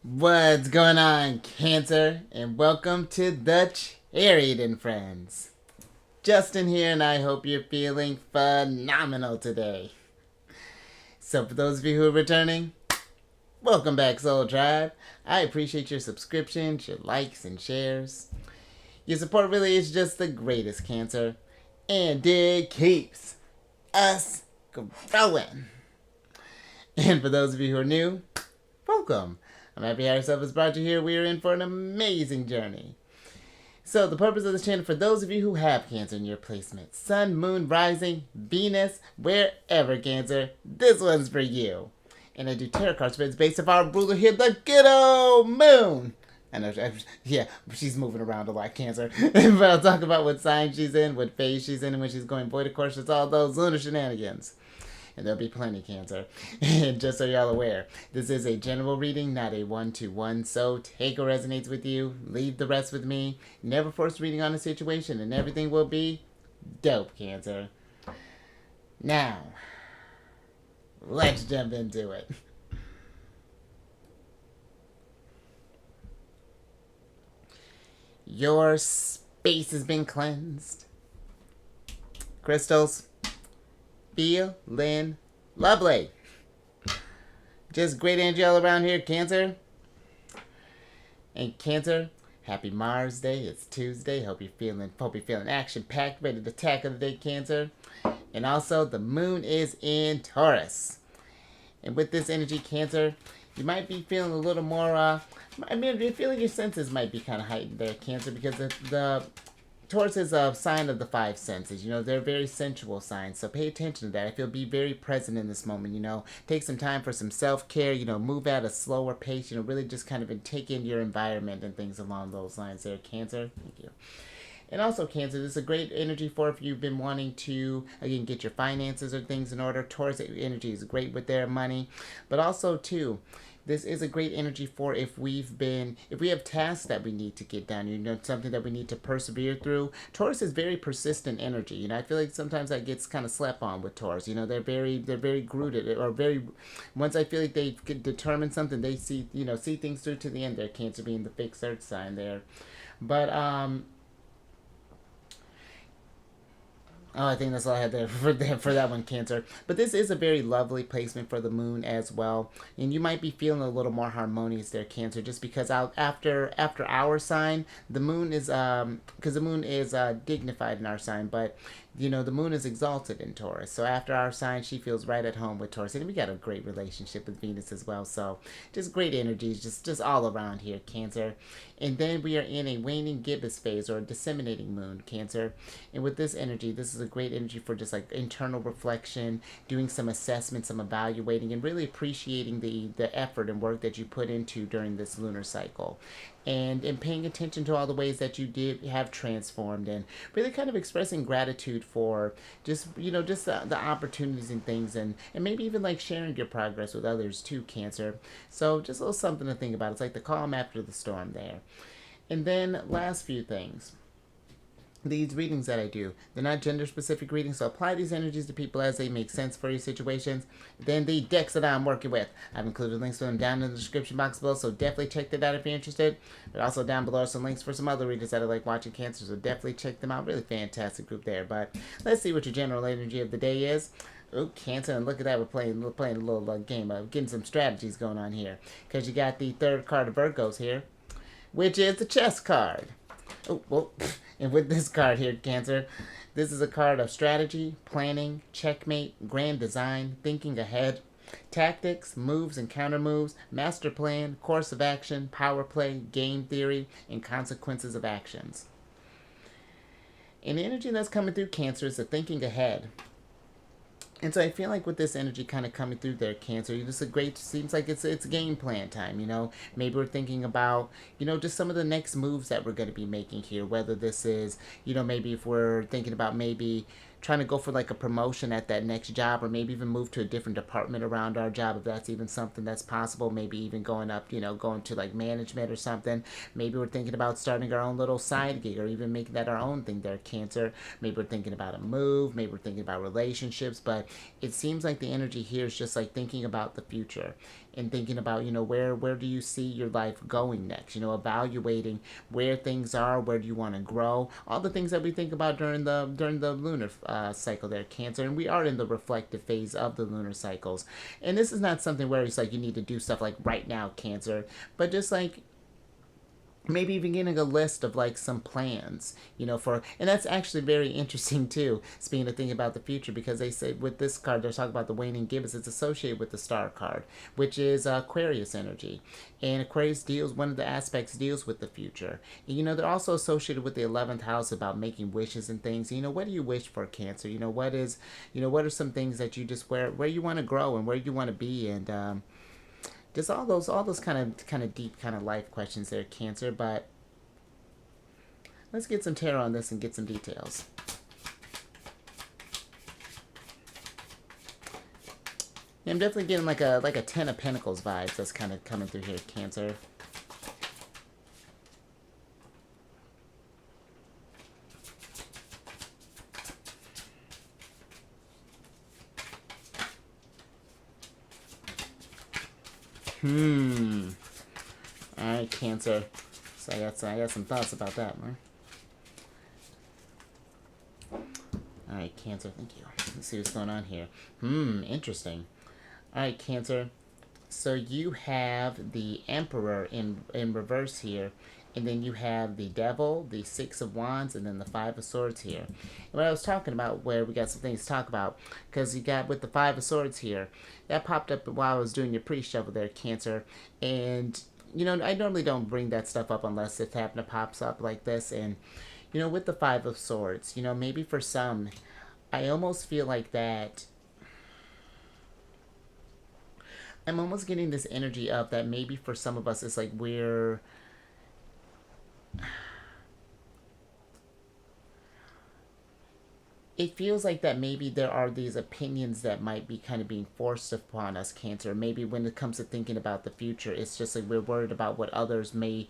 What's going on, Cancer? And welcome to the Chariot Friends. Justin here, and I hope you're feeling phenomenal today. So, for those of you who are returning, welcome back, Soul Tribe. I appreciate your subscriptions, your likes, and shares. Your support really is just the greatest, Cancer, and it keeps us growing. And for those of you who are new, welcome. I'm happy our stuff has brought you here. We are in for an amazing journey. So the purpose of this channel, for those of you who have Cancer in your placement, Sun, Moon, Rising, Venus, wherever, Cancer, this one's for you. And I do tarot card spreads based off our ruler here, the good old Moon. I know, yeah, she's moving around a lot, Cancer. But I'll talk about what sign she's in, what phase she's in, and when she's going void. Of course, it's all those lunar shenanigans. And there'll be plenty, Cancer. And just so y'all aware, this is a general reading, not a one-to-one. So take what resonates with you, leave the rest with me. Never force reading on a situation, and everything will be dope, Cancer. Now, let's jump into it. Your space has been cleansed. Crystals, feeling lovely. Just great energy all around here, Cancer. And Cancer, happy Mars Day. It's Tuesday. Hope you're feeling action-packed, ready to tackle the day, Cancer. And also, the moon is in Taurus. And with this energy, Cancer, you might be feeling a little more, I feel like your senses might be kind of heightened there, Cancer, because the Taurus is a sign of the five senses. You know, they're very sensual signs, so pay attention to that. I feel be very present in this moment, you know. Take some time for some self-care, you know, move at a slower pace, you know, really just kind of take in your environment and things along those lines there, Cancer. Thank you. And also, Cancer, this is a great energy for if you've been wanting to, again, get your finances or things in order. Taurus energy is great with their money. But also, too, this is a great energy for if we have tasks that we need to get done, you know, something that we need to persevere through. Taurus is very persistent energy. You know, I feel like sometimes that gets kind of slept on with Taurus. You know, they're very rooted, or very, once I feel like they can determine something, they see things through to the end there, Cancer being the fixed earth sign there. But, oh, I think that's all I had there for that one, Cancer. But this is a very lovely placement for the moon as well. And you might be feeling a little more harmonious there, Cancer, just because after our sign, the moon is, because the moon is dignified in our sign, but, you know, the moon is exalted in Taurus. So after our sign, she feels right at home with Taurus. And we got a great relationship with Venus as well. So just great energies, just all around here, Cancer. And then we are in a waning gibbous phase, or a disseminating moon, Cancer. And with this energy, this is a great energy for just like internal reflection, doing some assessment, some evaluating, and really appreciating the effort and work that you put into during this lunar cycle. And paying attention to all the ways that you have transformed, and really kind of expressing gratitude for just, you know, just the opportunities and things, and maybe even like sharing your progress with others too, Cancer. So just a little something to think about. It's like the calm after the storm there. And then last few things. These readings that I do, they're not gender-specific readings, so apply these energies to people as they make sense for your situations. Then the decks that I'm working with, I've included links for them down in the description box below, so definitely check that out if you're interested. But also down below are some links for some other readers that are like watching Cancer, so definitely check them out. Really fantastic group there. But let's see what your general energy of the day is. Oh, Cancer, and look at that, we're playing a little game of getting some strategies going on here. Because you got the third card of Virgos here, which is the chess card. Oh, well, and with this card here, Cancer, this is a card of strategy, planning, checkmate, grand design, thinking ahead, tactics, moves and counter moves, master plan, course of action, power play, game theory, and consequences of actions. And the energy that's coming through, Cancer, is the thinking ahead. And so I feel like with this energy kind of coming through there, Cancer, it's a great, seems like it's game plan time, you know. Maybe we're thinking about, you know, just some of the next moves that we're going to be making here. Whether this is, you know, maybe if we're thinking about maybe trying to go for like a promotion at that next job, or maybe even move to a different department around our job, if that's even something that's possible. Maybe even going up, you know, going to like management or something. Maybe we're thinking about starting our own little side gig, or even making that our own thing there, Cancer. Maybe we're thinking about a move. Maybe we're thinking about relationships. But it seems like the energy here is just like thinking about the future. and thinking about, where do you see your life going next, evaluating where things are, where do you want to grow, all the things that we think about during the lunar cycle there, Cancer. And we are in the reflective phase of the lunar cycles, and this is not something where it's like you need to do stuff like right now, Cancer, but just like maybe even getting a list of like some plans, for, and that's actually very interesting too, speaking of thinking about the future, because they say with this card they're talking about the waning gibbous, it's associated with the star card, which is Aquarius energy, and Aquarius deals, one of the aspects deals with the future, and they're also associated with the 11th house about making wishes and things. What do you wish for, Cancer? What are some things that you just, where you want to grow and where you want to be, and just all those kind of deep kind of life questions there, Cancer. But let's get some tarot on this and get some details. Yeah, I'm definitely getting like a Ten of Pentacles vibes that's kind of coming through here, Cancer. Alright, Cancer. So I got some thoughts about that, man. Alright, Cancer, thank you. Let's see what's going on here. Interesting. Alright, Cancer. So you have the Emperor in reverse here. And then you have the Devil, the Six of Wands, and then the Five of Swords here. And what I was talking about, where we got some things to talk about, because you got with the Five of Swords here, that popped up while I was doing your pre-shuffle there, Cancer. And, I normally don't bring that stuff up unless it happens to pops up like this. And, with the Five of Swords, maybe for some, I almost feel like that I'm almost getting this energy of that maybe for some of us it's like we're it feels like that maybe there are these opinions that might be kind of being forced upon us, Cancer. Maybe when it comes to thinking about the future, it's just like we're worried about what others may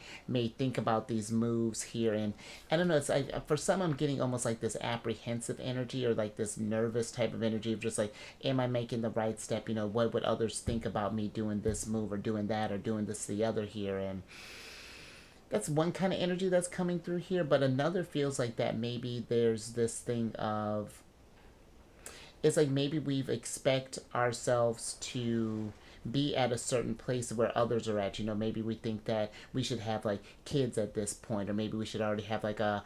think about these moves here. And I don't know, it's like for some I'm getting almost like this apprehensive energy, or like this nervous type of energy of just like, am I making the right step? What would others think about me doing this move or doing that or doing this the other here? And that's one kind of energy that's coming through here, but another feels like that maybe there's this thing of, it's like maybe we expect ourselves to be at a certain place where others are at. Maybe we think that we should have like kids at this point, or maybe we should already have like our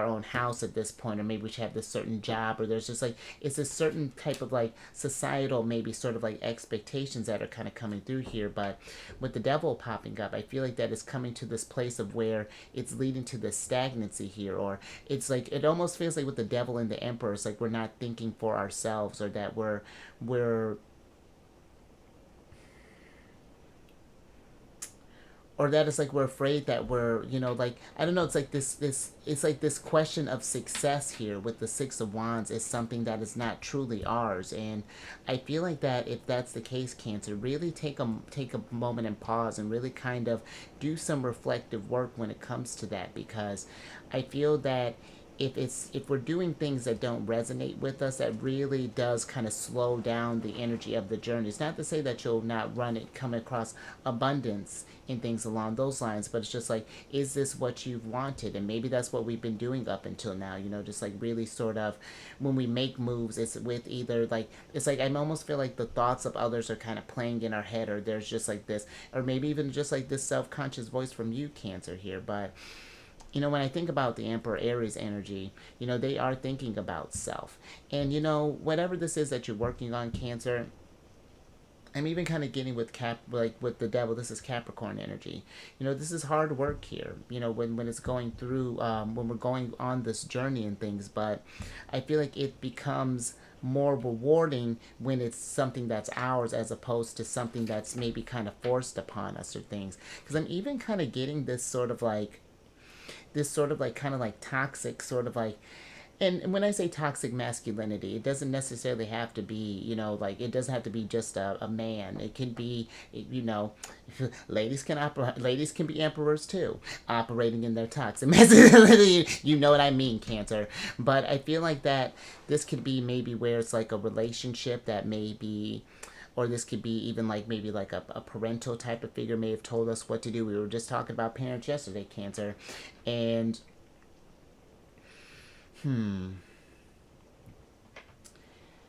own house at this point, or maybe we should have this certain job, or there's just like it's a certain type of like societal maybe sort of like expectations that are kind of coming through here. But with the Devil popping up, I feel like that is coming to this place of where it's leading to this stagnancy here, or it's like it almost feels like with the Devil and the Emperor, it's like we're not thinking for ourselves, or that we're or that it's like we're afraid that we're, like, I don't know, it's like this it's like this question of success here with the Six of Wands is something that is not truly ours. And I feel like that if that's the case, Cancer, really take a moment and pause and really kind of do some reflective work when it comes to that, because I feel that if we're doing things that don't resonate with us, that really does kind of slow down the energy of the journey. It's not to say that you'll not come across abundance in things along those lines, but it's just like, is this what you've wanted? And maybe that's what we've been doing up until now, just like really sort of when we make moves, it's with either like, it's like I almost feel like the thoughts of others are kind of playing in our head, or there's just like this, or maybe even just like this self-conscious voice from you, Cancer, here. But when I think about the Emperor Aries energy, they are thinking about self. And, whatever this is that you're working on, Cancer, I'm even kind of getting with with the Devil, this is Capricorn energy. This is hard work here, when it's going through, when we're going on this journey and things. But I feel like it becomes more rewarding when it's something that's ours, as opposed to something that's maybe kind of forced upon us or things. Because I'm even kind of getting this sort of like kind of like toxic sort of like, and when I say toxic masculinity, it doesn't necessarily have to be, like it doesn't have to be just a man. It can be, ladies can be emperors too, operating in their toxic masculinity. You know what I mean, Cancer. But I feel like that this could be maybe where it's like a relationship that may be, or this could be even like maybe like a parental type of figure may have told us what to do. We were just talking about parents yesterday, Cancer. And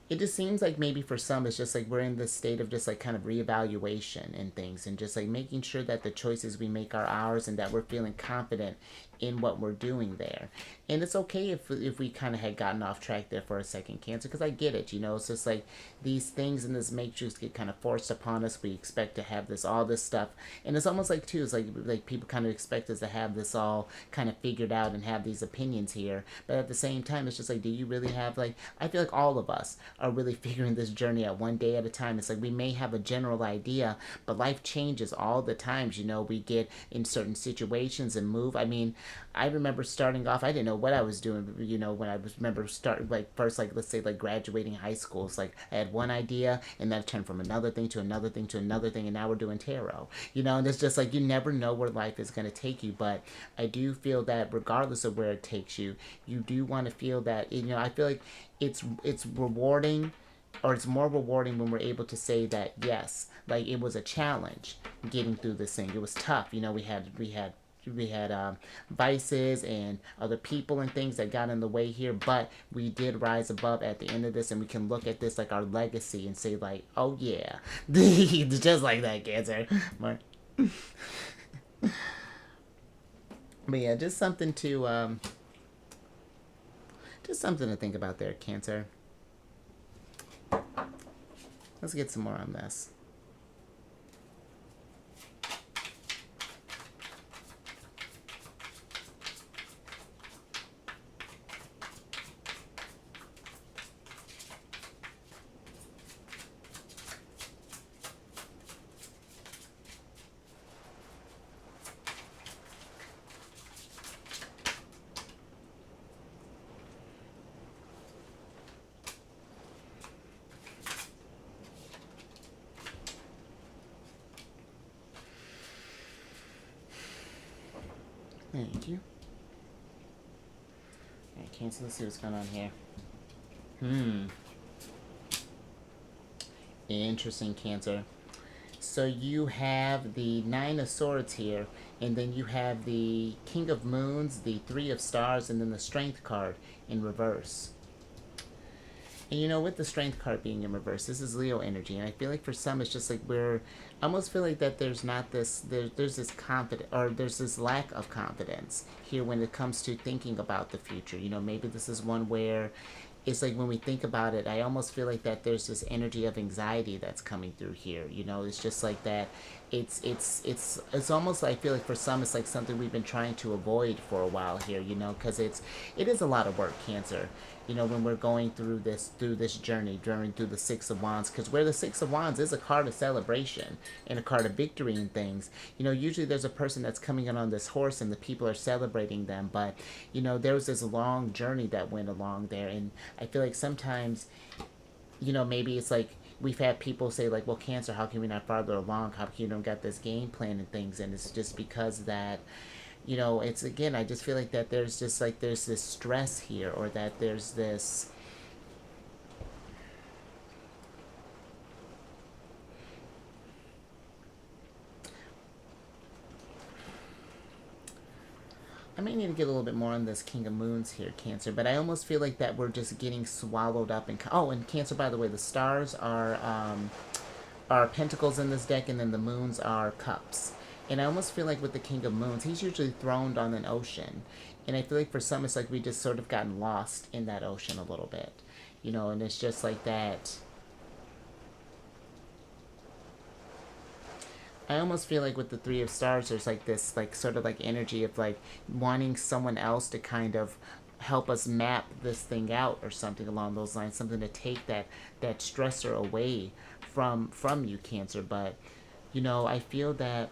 it just seems like maybe for some it's just like we're in this state of just like kind of reevaluation and things, and just like making sure that the choices we make are ours and that we're feeling confident in what we're doing there. And it's okay if we kind of had gotten off track there for a second, Cancer, because I get it. It's just like these things in this matrix get kind of forced upon us. We expect to have this all this stuff, and it's almost like too, it's like people kind of expect us to have this all kind of figured out and have these opinions here, but at the same time it's just like, do you really have, like, I feel like all of us are really figuring this journey out one day at a time. It's like we may have a general idea, but life changes all the times. We get in certain situations and move. I mean, I remember starting off, I didn't know what I was doing, when I remember starting, like, first, like, let's say, like, graduating high school. It's like I had one idea, and that turned from another thing to another thing to another thing, and now we're doing tarot. And it's just like you never know where life is going to take you, but I do feel that regardless of where it takes you, you do want to feel that, I feel like it's rewarding, or it's more rewarding when we're able to say that, yes, like, it was a challenge getting through this thing. It was tough. We had vices and other people and things that got in the way here, but we did rise above at the end of this, and we can look at this like our legacy and say, like, oh yeah, just like that, Cancer. But yeah, just something to think about there, Cancer. Let's get some more on this. Thank you. Alright, Cancer, let's see what's going on here. Interesting, Cancer. So you have the Nine of Swords here, and then you have the King of Moons, the Three of Stars, and then the Strength card in reverse. And with the Strength card being in reverse, this is Leo energy, and I feel like for some it's just like I almost feel like that there's not this, there's this confidence, or there's this lack of confidence here when it comes to thinking about the future. Maybe this is one where it's like when we think about it, I almost feel like that there's this energy of anxiety that's coming through here. It's just like that. It's almost like, I feel like for some it's like something we've been trying to avoid for a while here. Because it is a lot of work, Cancer. When we're going through this journey, through the Six of Wands, because where the Six of Wands is a card of celebration and a card of victory and things. Usually there's a person that's coming in on this horse and the people are celebrating them, but there was this long journey that went along there, and I feel like sometimes, maybe it's like we've had people say, like, well, Cancer, how can we not farther along? How can you don't got this game plan and things? And it's just because that, it's, again, I just feel like that there's just like there's this stress here, or that there's this. I may need to get a little bit more on this King of Moons here, Cancer, but I almost feel like that we're just getting swallowed up in. Oh, and Cancer, by the way, the stars are pentacles in this deck, and then the moons are cups. And I almost feel like with the King of Moons, he's usually throned on an ocean. And I feel like for some, it's like we just sort of gotten lost in that ocean a little bit. And it's just like that. I almost feel like with the Three of Stars, there's like this, like, sort of like energy of like wanting someone else to kind of help us map this thing out, or something along those lines, something to take that stressor away from you, Cancer. But I feel that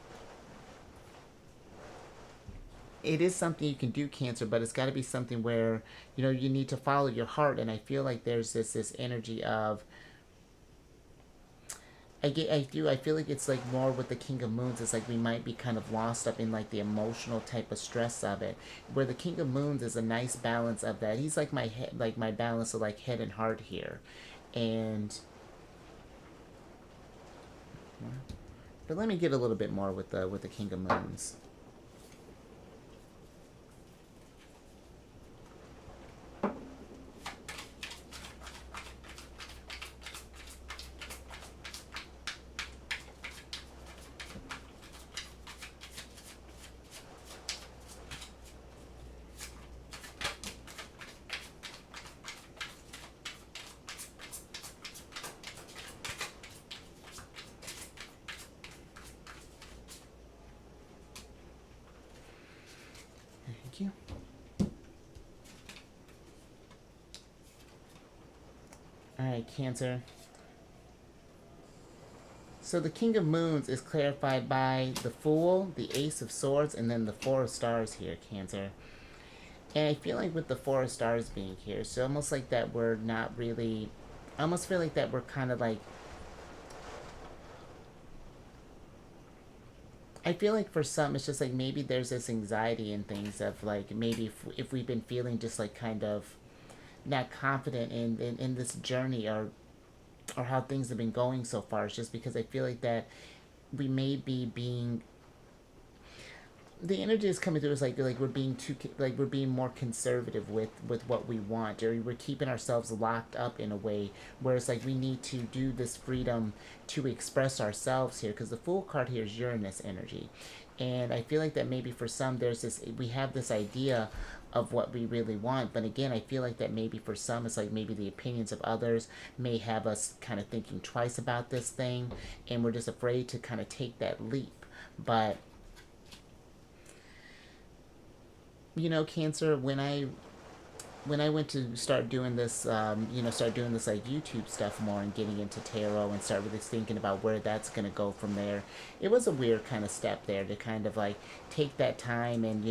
it is something you can do, Cancer, but it's got to be something where you need to follow your heart. And I feel like there's this energy of, I feel like it's like more with the King of Moons, it's like we might be kind of lost up in like the emotional type of stress of it, where the King of Moons is a nice balance of that. He's like my head, like my balance of like head and heart here. And But let me get a little bit more with the King of Moons. Thank you. Alright, Cancer. So the King of Moons is clarified by the Fool, the Ace of Swords, and then the Four of Stars here, Cancer. And I feel like with the Four of Stars being here, so almost like that we're not really... I almost feel like that we're kind of like... I feel like for some, it's just like maybe there's this anxiety and things of like maybe if we've been feeling just like kind of not confident in this journey or how things have been going so far. It's just because I feel like that we may be being the energy is coming through is like we're being too like we're being more conservative with what we want, or we're keeping ourselves locked up in a way where it's like we need to do this freedom to express ourselves here, because the Fool card here is Uranus energy, and I feel like that maybe for some there's this we have this idea of what we really want, but again I feel like that maybe for some it's like maybe the opinions of others may have us kind of thinking twice about this thing, and we're just afraid to kind of take that leap. But you know, Cancer, when I went to start doing this, start doing this like YouTube stuff more and getting into tarot and start really thinking about where that's gonna go from there, it was a weird kind of step there to kind of like take that time and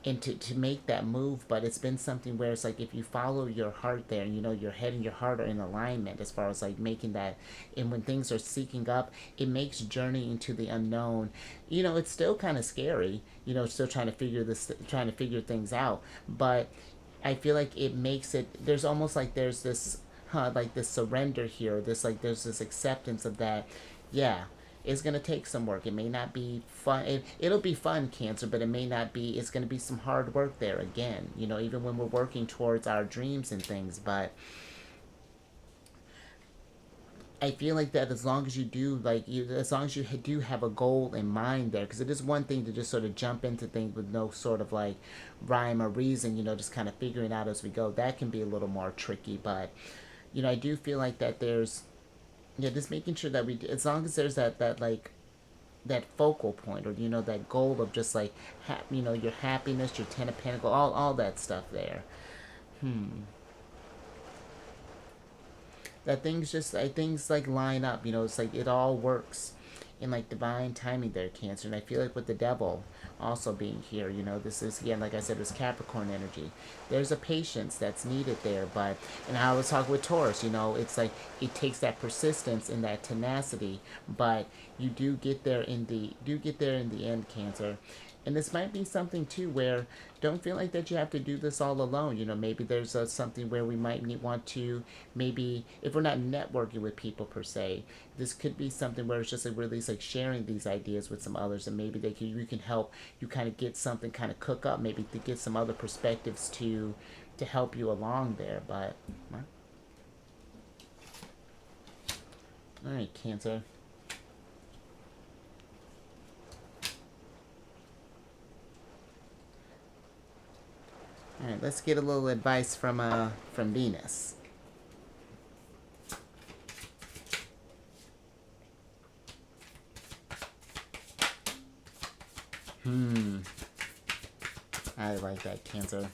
and to make that move. But it's been something where it's like if you follow your heart there, and your head and your heart are in alignment as far as like making that, and when things are seeking up, it makes journey into the unknown. It's still kind of scary. Still trying to figure things out, but I feel like it makes it. There's almost like there's this, like this surrender here. This like there's this acceptance of that. Yeah, it's gonna take some work. It may not be fun. It'll be fun, Cancer, but it may not be. It's gonna be some hard work there again. Even when we're working towards our dreams and things, but I feel like that as long as you do, as long as you do have a goal in mind there, because it is one thing to just sort of jump into things with no sort of like rhyme or reason, just kind of figuring out as we go. That can be a little more tricky, but I do feel like that there's, just making sure that as long as there's that like that focal point, or that goal of just like, your happiness, your Ten of Pentacles, all that stuff there. That things like line up. It's like it all works in like divine timing there, Cancer. And I feel like with the Devil also being here, this is again, like I said, it's Capricorn energy. There's a patience that's needed there, but and I was talking with Taurus, it's like it takes that persistence and that tenacity, but you do get there in the end, Cancer. And this might be something too where don't feel like that you have to do this all alone. Maybe there's something where we might want to, maybe if we're not networking with people per se, this could be something where it's just like really like sharing these ideas with some others, and maybe you can help you kind of get something kind of cook up, maybe to get some other perspectives to help you along there. But all right, Cancer. All right, let's get a little advice from Venus. I like that, Cancer.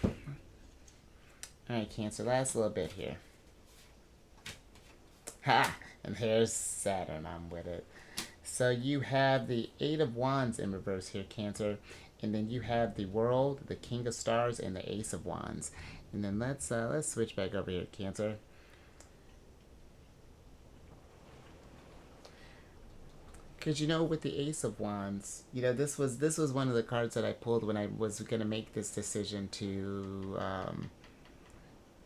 All right, Cancer, last little bit here. Ha! And here's Saturn. I'm with it. So you have the Eight of Wands in reverse here, Cancer. And then you have the World, the King of Stars, and the Ace of Wands. And then let's switch back over here, Cancer. Because with the Ace of Wands, this was one of the cards that I pulled when I was gonna make this decision to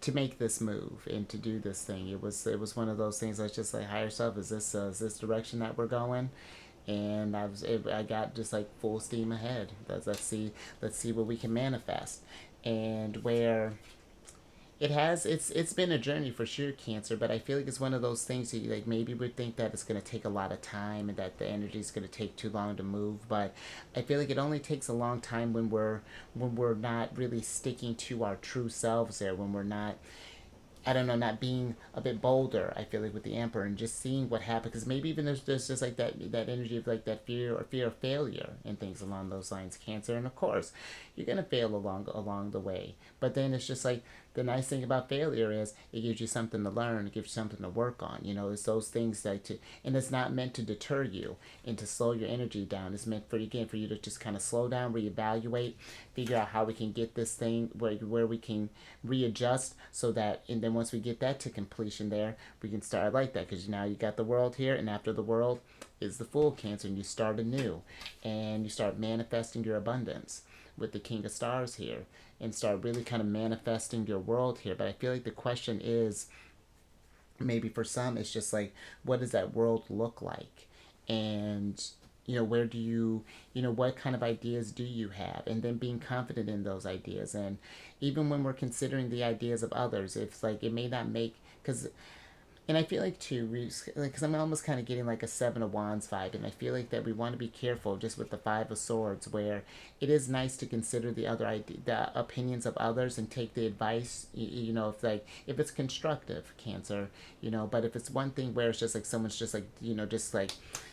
to make this move and to do this thing. It was one of those things that's just like, higher self, is this direction that we're going? And I got just like full steam ahead. Let's see what we can manifest. And where it's been a journey for sure, Cancer, but I feel like it's one of those things that you, like, maybe would think that it's going to take a lot of time and that the energy is going to take too long to move, but I feel like it only takes a long time when we're not really sticking to our true selves there, when we're not, I don't know, not being a bit bolder. I feel like with the Emperor and just seeing what happens, because maybe even there's just like that energy of like that fear of failure and things along those lines, Cancer. And of course, you're gonna fail along the way. But then it's just like, the nice thing about failure is it gives you something to learn, it gives you something to work on. You know, it's those things that and it's not meant to deter you and to slow your energy down. It's meant for, again, for you to just kind of slow down, reevaluate, figure out how we can get this thing where we can readjust, so that, and then once we get that to completion there, we can start. I like that, because now you got the world here, and after the world is the full, Cancer, and you start anew, and you start manifesting your abundance with the King of Stars here, and start really kind of manifesting your world here. But I feel like the question is, maybe for some, it's just like, what does that world look like? And where do you, what kind of ideas do you have? And then being confident in those ideas. And even when we're considering the ideas of others, it's like, it may not make, because, and I feel like too, because I'm almost kind of getting like a Seven of Wands vibe, and I feel like that we want to be careful just with the Five of Swords, where it is nice to consider the opinions of others and take the advice, if like, if it's constructive, Cancer, but if it's one thing where it's just like someone's just like, just like,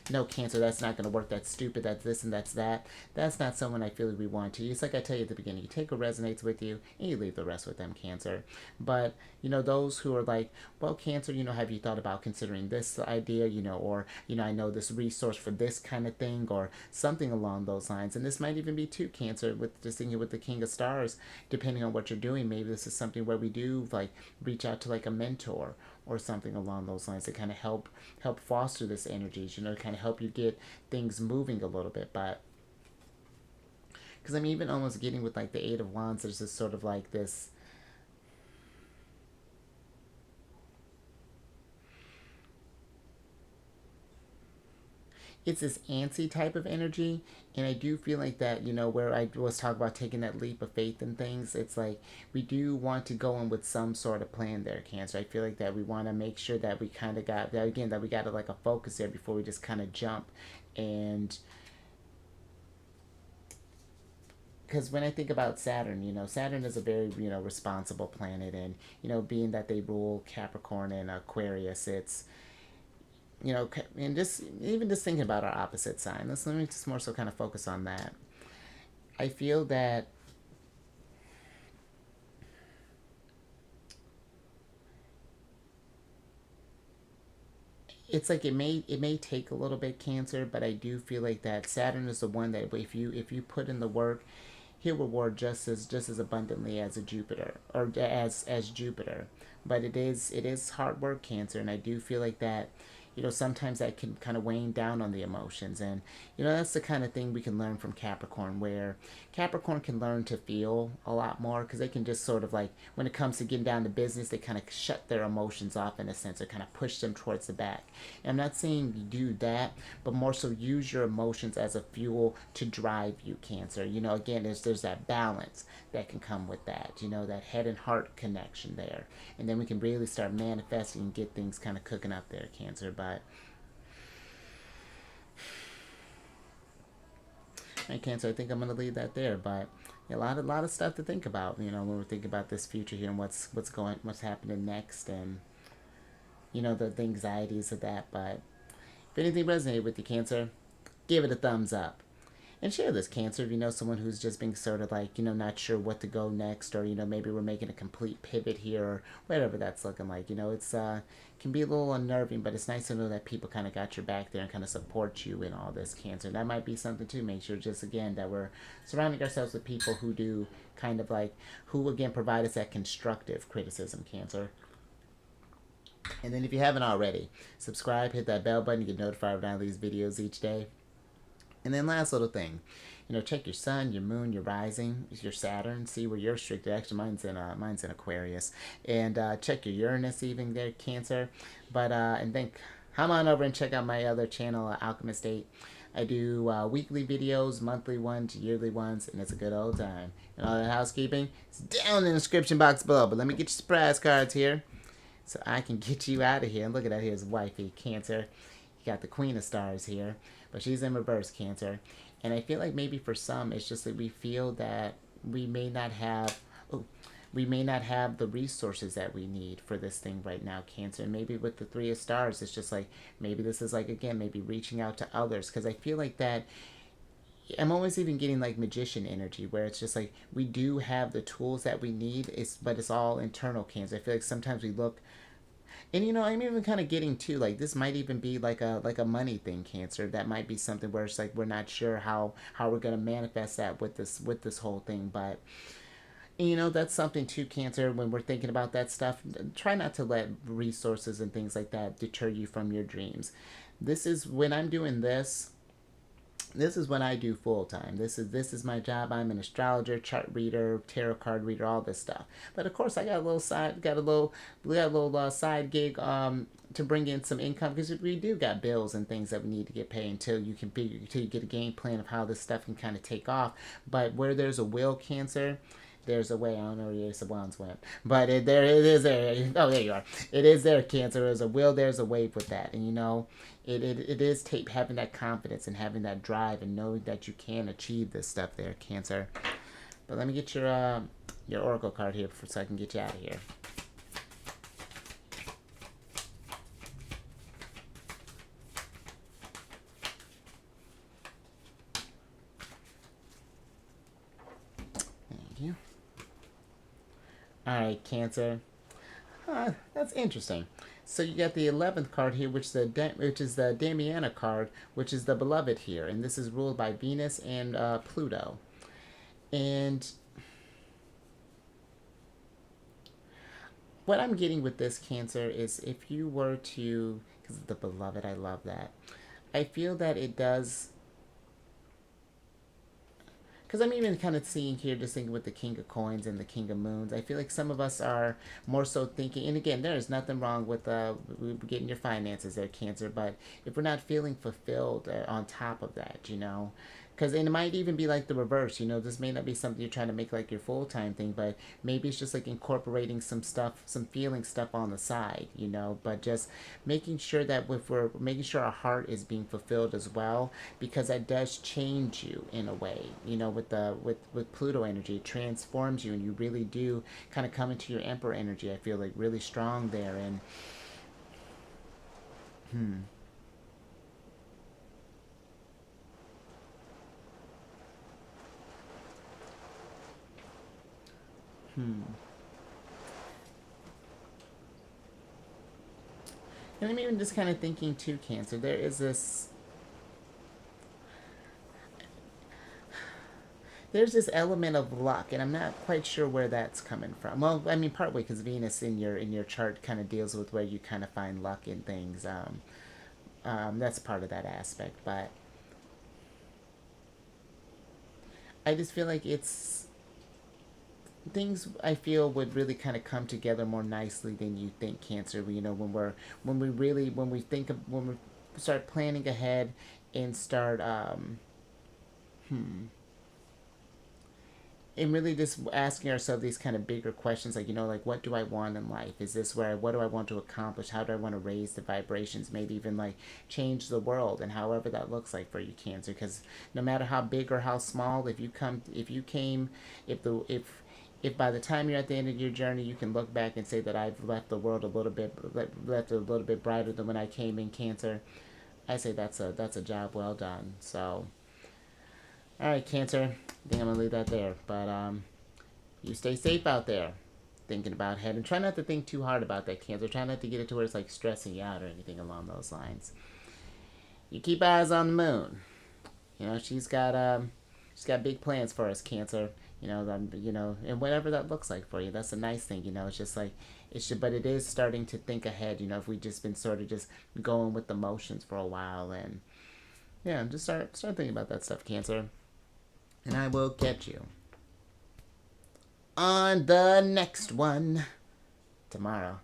no, Cancer, that's not going to work, that's stupid, that's this and that's that, that's not someone I feel like we want to. It's like I tell you at the beginning, you take what resonates with you and you leave the rest with them, Cancer. But those who are like, well, Cancer, have you thought about considering this idea, or I know this resource for this kind of thing, or something along those lines. And this might even be too, Cancer, with just thinking with the King of Stars, depending on what you're doing. Maybe this is something where we do like reach out to like a mentor or something along those lines to kind of help foster this energy, to kind of help you get things moving a little bit. But because I'm even almost getting with like the Eight of Wands, there's this sort of like this, it's this antsy type of energy. And I do feel like that, where I was talking about taking that leap of faith and things, it's like we do want to go in with some sort of plan there, Cancer. I feel like that we want to make sure that we kind of got that, again, that we got like a focus there before we just kind of jump. And because when I think about Saturn, Saturn is a very, responsible planet. And, being that they rule Capricorn and Aquarius, it's, and just even just thinking about our opposite sign, let me just more so kind of focus on that. I feel that it's like it may take a little bit, Cancer, but I do feel like that Saturn is the one that if you put in the work, he'll reward just as abundantly as a Jupiter, or as Jupiter. But it is hard work, Cancer, and I do feel like that. Sometimes that can kind of weighing down on the emotions. And that's the kind of thing we can learn from Capricorn, where Capricorn can learn to feel a lot more, because they can just sort of like, when it comes to getting down to business, they kind of shut their emotions off in a sense, or kind of push them towards the back. And I'm not saying you do that, but more so use your emotions as a fuel to drive you, Cancer. Again, there's that balance that can come with that, that head and heart connection there. And then we can really start manifesting and get things kind of cooking up there, Cancer. But right, Cancer, I think I'm gonna leave that there. But a lot of stuff to think about, when we think about this future here, and what's happening next, and the anxieties of that. But if anything resonated with you, Cancer, give it a thumbs up. And share this, Cancer, if you know someone who's just being sort of like, not sure what to go next, or, maybe we're making a complete pivot here, or whatever that's looking like. It's can be a little unnerving, but it's nice to know that people kind of got your back there and kind of support you in all this, Cancer. That might be something to make sure, just again, that we're surrounding ourselves with people who do kind of like, who again provide us that constructive criticism, Cancer. And then if you haven't already, subscribe, hit that bell button, you get notified when I release videos each day. And then last little thing, check your sun, your moon, your rising, your Saturn, see where you're restricted. Actually, mine's in Aquarius, and check your Uranus even there, Cancer. But and then come on over and check out my other channel, Alchemist 8. I do weekly videos, monthly ones, yearly ones, and it's a good old time. And all that housekeeping is down in the description box below. But let me get your surprise cards here so I can get you out of here. And look at that, here's wifey, Cancer. You got the Queen of Stars here, but she's in reverse, Cancer. And I feel like maybe for some, it's just that we feel that we may not have, the resources that we need for this thing right now, Cancer. And maybe with the Three of Stars, it's just like, maybe this is like, again, maybe reaching out to others. Because I feel like that, I'm always even getting like magician energy where it's just like we do have the tools that we need, but it's all internal, Cancer. I feel like sometimes we look, and I'm even kind of getting to like this might even be like a money thing, Cancer. That might be something where it's like we're not sure how we're gonna manifest that with this whole thing, but that's something too, Cancer. When we're thinking about that stuff, try not to let resources and things like that deter you from your dreams. This is when I'm doing this. This is what I do full time. This is my job. I'm an astrologer, chart reader, tarot card reader, all this stuff. But of course, I got a little side gig to bring in some income because we do got bills and things that we need to get paid until you get a game plan of how this stuff can kind of take off. But where there's a will, Cancer, there's a way. I don't know where the Ace of Wands went, but it is there. Oh, there you are. It is there, Cancer. There's a will. There's a way with that, and it is having that confidence and having that drive and knowing that you can achieve this stuff there, Cancer. But let me get your oracle card here so I can get you out of here. Thank you. All right, Cancer. That's interesting. So you got the 11th card here, which is the Damiana card, which is the beloved here, and this is ruled by Venus and Pluto. And what I'm getting with this, Cancer, is if you were to, because the beloved, I love that. I feel that it does, because I'm even kind of seeing here, just thinking with the King of Coins and the King of Moons, I feel like some of us are more so thinking, and again, there is nothing wrong with getting your finances there, Cancer, but if we're not feeling fulfilled on top of that, because it might even be like the reverse, this may not be something you're trying to make like your full-time thing, but maybe it's just like incorporating some stuff, some feeling stuff on the side, but just making sure that if we're making sure our heart is being fulfilled as well, because that does change you in a way, with Pluto energy, it transforms you and you really do kind of come into your Emperor energy. I feel like really strong there. And and I'm even just kind of thinking too, Cancer, there's this element of luck, and I'm not quite sure where that's coming from. Well, I mean, partly because Venus in your chart kind of deals with where you kind of find luck in things. That's part of that aspect, but I just feel like it's things I feel would really kind of come together more nicely than you think, Cancer. When we start planning ahead and start and really just asking ourselves these kind of bigger questions, like what do I want in life? Is this what do I want to accomplish? How do I want to raise the vibrations? Maybe even like change the world, and however that looks like for you, Cancer. Because no matter how big or how small, if by the time you're at the end of your journey, you can look back and say that I've left the world left a little bit brighter than when I came in, Cancer, I say that's a job well done. So, all right, Cancer, I think I'm gonna leave that there. But you stay safe out there, thinking about head, and try not to think too hard about that, Cancer. Try not to get it to where it's like stressing you out or anything along those lines. You keep eyes on the moon. She's got big plans for us, Cancer. And whatever that looks like for you, that's a nice thing. It's just like but it is starting to think ahead. If we've just been sort of just going with the motions for a while, and yeah, just start thinking about that stuff, Cancer. And I will catch you on the next one tomorrow.